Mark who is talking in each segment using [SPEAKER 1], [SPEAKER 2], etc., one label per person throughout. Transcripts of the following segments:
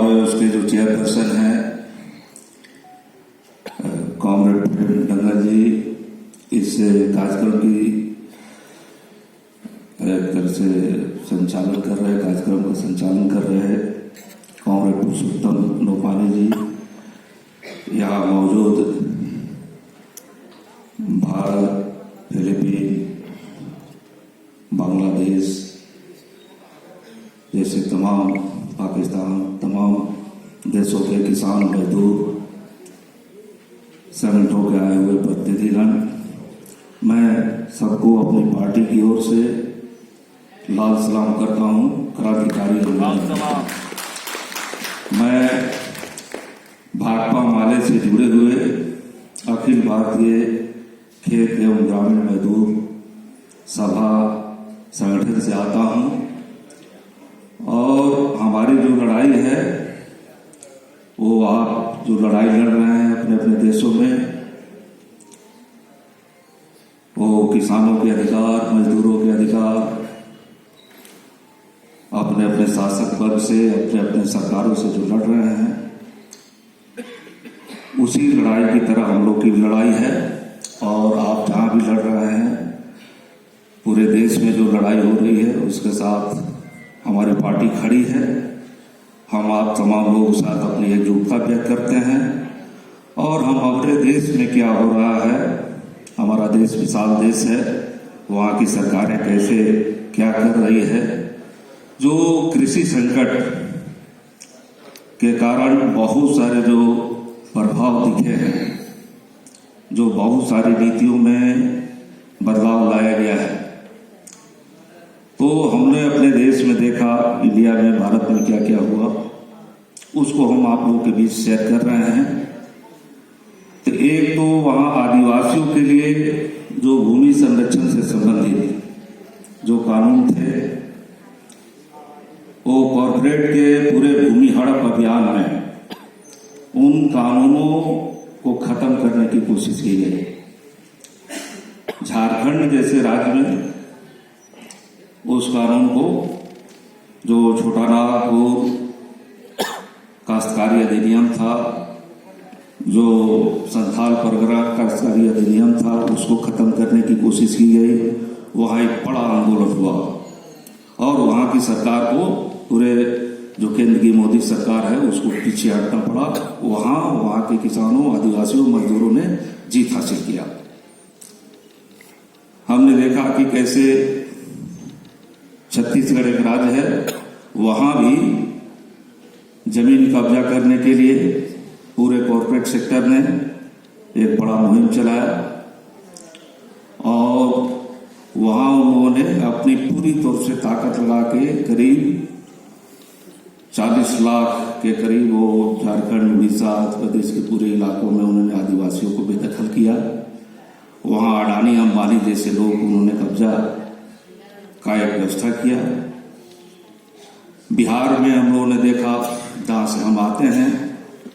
[SPEAKER 1] और उसके जो चेयरपर्सन हैं कॉमरेड डंगर जी, इस कार्यक्रम की एक तरह से संचालन कर रहे, कार्यक्रम का संचालन कर रहे हैं कॉमरेड पुरुषोत्तम नोपानी जी, यहाँ मौजूद भारत, फिलीपीन, बांग्लादेश जैसे तमाम, पाकिस्तान, तमाम देशों के किसान मजदूर संगठनों के आए हुए प्रतिनिधिगण, मैं सबको अपनी पार्टी की ओर से लाल सलाम करता हूं। क्रांतिकारी मैं भाकपा माले से जुड़े हुए अखिल भारतीय खेत एवं ग्रामीण मजदूर सभा संगठन से आता हूं और हमारी जो लड़ाई है वो आप जो लड़ाई लड़ रहे हैं अपने अपने देशों में, वो किसानों के अधिकार, मजदूरों के अधिकार, अपने अपने शासक वर्ग से, अपने अपने सरकारों से जो लड़ रहे हैं, उसी लड़ाई की तरह हम लोग की लड़ाई है। और आप जहां भी लड़ रहे हैं, पूरे देश में जो लड़ाई हो रही है उसके साथ हमारी पार्टी खड़ी है। हम आप तमाम लोगों के साथ अपनी एकजुटता व्यक्त करते हैं और हम हमारे देश में क्या हो रहा है, हमारा देश विशाल देश है, वहाँ की सरकारें कैसे क्या कर रही है, जो कृषि संकट के कारण बहुत सारे जो प्रभाव दिखे हैं, जो बहुत सारी नीतियों में बदलाव लाया गया है, तो हमने अपने देश में देखा, इंडिया में, भारत में क्या क्या हुआ, उसको हम आप लोगों के बीच शेयर कर रहे हैं। तो एक तो वहाँ आदिवासियों के लिए जो भूमि संरक्षण से संबंधित जो कानून थे, वो कॉर्पोरेट के पूरे भूमि हड़प अभियान में उन कानूनों को खत्म करने की कोशिश की गई। झारखंड जैसे राज्य में उस कानून को, जो छोटा नागपुर काश्तकारी अधिनियम था, जो संथाल परगना काश्तकारी अधिनियम था, उसको खत्म करने की कोशिश की गई। वहाँ एक बड़ा आंदोलन हुआ और वहाँ की सरकार को, पूरे जो केंद्र की मोदी सरकार है, उसको पीछे हटना पड़ा। वहाँ के किसानों, आदिवासियों, मजदूरों ने जीत हासिल किया। हमने देखा कि कैसे छत्तीसगढ़ एक राज्य है, वहां भी जमीन कब्जा करने के लिए पूरे कॉर्पोरेट सेक्टर ने एक बड़ा मुहिम चलाया और वहां उन्होंने अपनी पूरी तौर से ताकत लगा के करीब 40 लाख के करीब वो झारखंड, उड़ीसा, आंध्र प्रदेश के पूरे इलाकों में उन्होंने आदिवासियों को बेदखल किया। वहां अडानी, अंबानी जैसे लोग उन्होंने कब्जा का एक व्यवस्था किया। बिहार में हम लोगों ने देखा, जहां से हम आते हैं,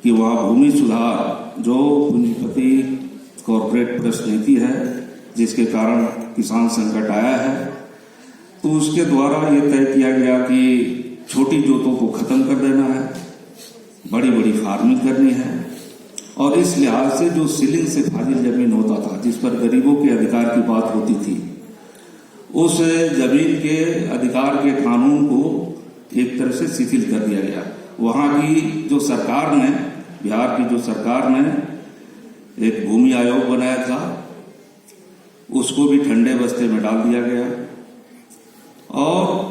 [SPEAKER 1] कि वहां भूमि सुधार जो पूंजीपति कॉर्पोरेट प्रेस नीति है, जिसके कारण किसान संकट आया है, तो उसके द्वारा ये तय किया गया कि छोटी जोतों को खत्म कर देना है, बड़ी बड़ी फार्मिंग करनी है। और इस लिहाज से जो सीलिंग से फाजिल जमीन होता था, जिस पर गरीबों के अधिकार की बात होती थी, उस जमीन के अधिकार के कानून को एक तरह से शिथिल कर दिया गया। वहां की जो सरकार ने, बिहार की जो सरकार ने एक भूमि आयोग बनाया था, उसको भी ठंडे बस्ते में डाल दिया गया और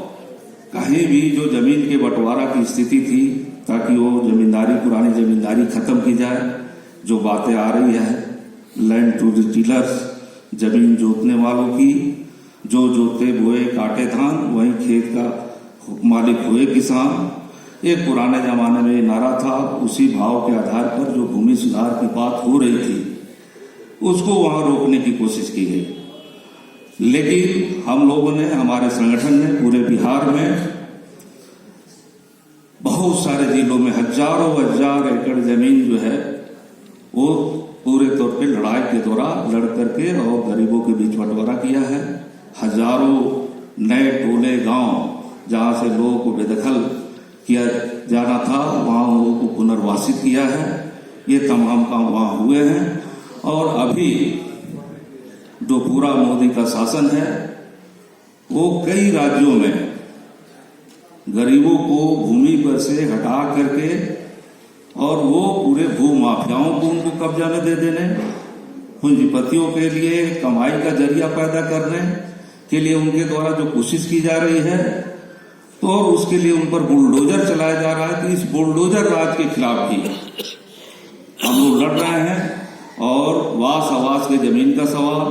[SPEAKER 1] कहीं भी जो जमीन के बंटवारा की स्थिति थी, ताकि वो जमींदारी, पुरानी जमींदारी खत्म की जाए। जो बातें आ रही है लैंड टू द डीलर्स, जमीन जोतने वालों की, जो जोते बोए काटे धान, वही खेत का मालिक हुए किसान। एक पुराने जमाने में नारा था, उसी भाव के आधार पर जो भूमि सुधार की बात हो रही थी, उसको वहां रोकने की कोशिश की गई। लेकिन हम लोगों ने, हमारे संगठन ने पूरे बिहार में बहुत सारे जिलों में हजारों हजार एकड़ जमीन जो है वो पूरे तौर पे लड़ाई के दौरान लड़ करके और गरीबों के बीच बंटवारा किया है। हजारों नए टोले गांव जहां से लोगों को बेदखल किया जाना था वहाँ लोगों को पुनर्वासित किया है। ये तमाम काम वहाँ हुए हैं। और अभी जो पूरा मोदी का शासन है वो कई राज्यों में गरीबों को भूमि पर से हटा करके और वो पूरे भू माफियाओं को उनको कब्जा में दे देने, पूंजीपतियों के लिए कमाई का जरिया पैदा करने के लिए उनके द्वारा जो कोशिश की जा रही है, तो और उसके लिए उन पर बुलडोजर चलाया जा रहा है। तो इस बुलडोजर राज के खिलाफ भी हम लोग लड़ रहे हैं। और वास आवास के जमीन का सवाल,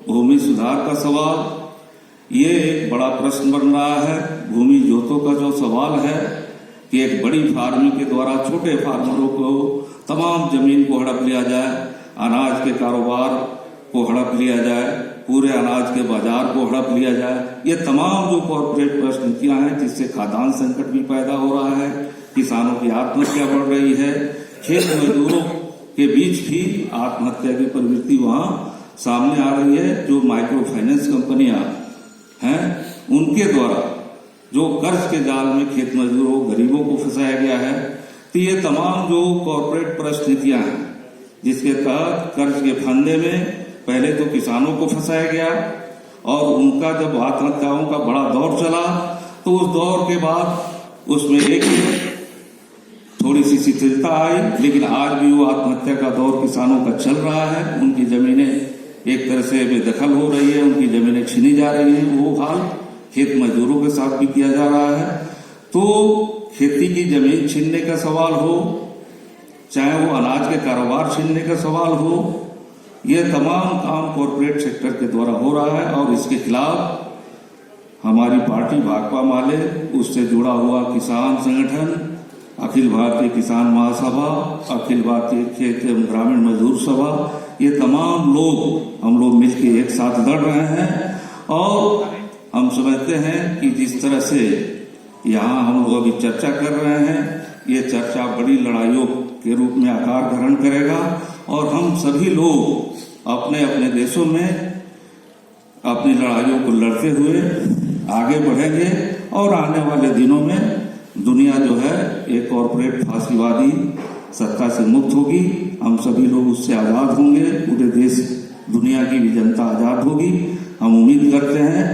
[SPEAKER 1] भूमि सुधार का सवाल, ये एक बड़ा प्रश्न बन रहा है। भूमि जोतों का जो सवाल है कि एक बड़ी फार्मिंग के द्वारा छोटे फार्मरों को तमाम जमीन को हड़प लिया जाए, अनाज के कारोबार को हड़प लिया जाए, पूरे अनाज के बाजार को हड़प लिया जाए, ये तमाम जो कॉर्पोरेट परिस्थितियां हैं जिससे खाद्यान्न संकट भी पैदा हो रहा है, किसानों की आत्महत्या बढ़ रही है, खेत मजदूरों के बीच भी आत्महत्या की प्रवृत्ति वहां सामने आ रही है। जो माइक्रो फाइनेंस कंपनियां हैं उनके द्वारा जो कर्ज के जाल में खेत मजदूरों गरीबों को फंसाया गया है। तो ये तमाम जो कॉर्पोरेट परिस्थितियां हैं जिसके तहत कर्ज के फंदे में पहले तो किसानों को फंसाया गया और उनका जब आत्महत्याओं का बड़ा दौर चला तो उस दौर के बाद उसमें एक थोड़ी सी शिथिलता आई, लेकिन आज भी वो आत्महत्या का दौर किसानों का चल रहा है। उनकी जमीनें एक तरह से बेदखल हो रही है, उनकी जमीनें छीनी जा रही हैं। वो हाल खेत मजदूरों के साथ भी किया जा रहा है। तो खेती की जमीन छीनने का सवाल हो, चाहे वो अनाज के कारोबार छीनने का सवाल हो, ये तमाम काम कॉर्पोरेट सेक्टर के द्वारा हो रहा है। और इसके खिलाफ हमारी पार्टी भाकपा माले, उससे जुड़ा हुआ किसान संगठन, अखिल भारतीय किसान महासभा, अखिल भारतीय खेत एवं ग्रामीण मजदूर सभा, ये तमाम लोग हम लोग मिलकर एक साथ लड़ रहे हैं। और हम समझते हैं कि जिस तरह से यहाँ हम लोग अभी चर्चा कर रहे हैं, ये चर्चा बड़ी लड़ाइयों के रूप में आकार ग्रहण करेगा और हम सभी लोग अपने अपने देशों में अपनी लड़ाइयों को लड़ते हुए आगे बढ़ेंगे। और आने वाले दिनों में दुनिया जो है एक कॉर्पोरेट फांसीवादी सत्ता से मुक्त होगी, हम सभी लोग उससे आजाद होंगे, पूरे देश दुनिया की भी जनता आजाद होगी, हम उम्मीद करते हैं।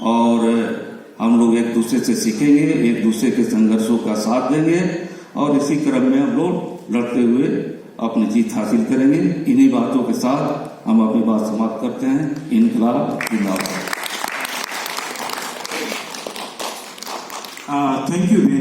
[SPEAKER 1] और हम लोग एक दूसरे से सीखेंगे, एक दूसरे के संघर्षों का साथ देंगे और इसी क्रम में हम लोग लड़ते हुए अपनी जीत हासिल करेंगे। इन्हीं बातों के साथ हम अपनी बात समाप्त करते हैं। इनकलाब जिंदाबाद।
[SPEAKER 2] Thank you.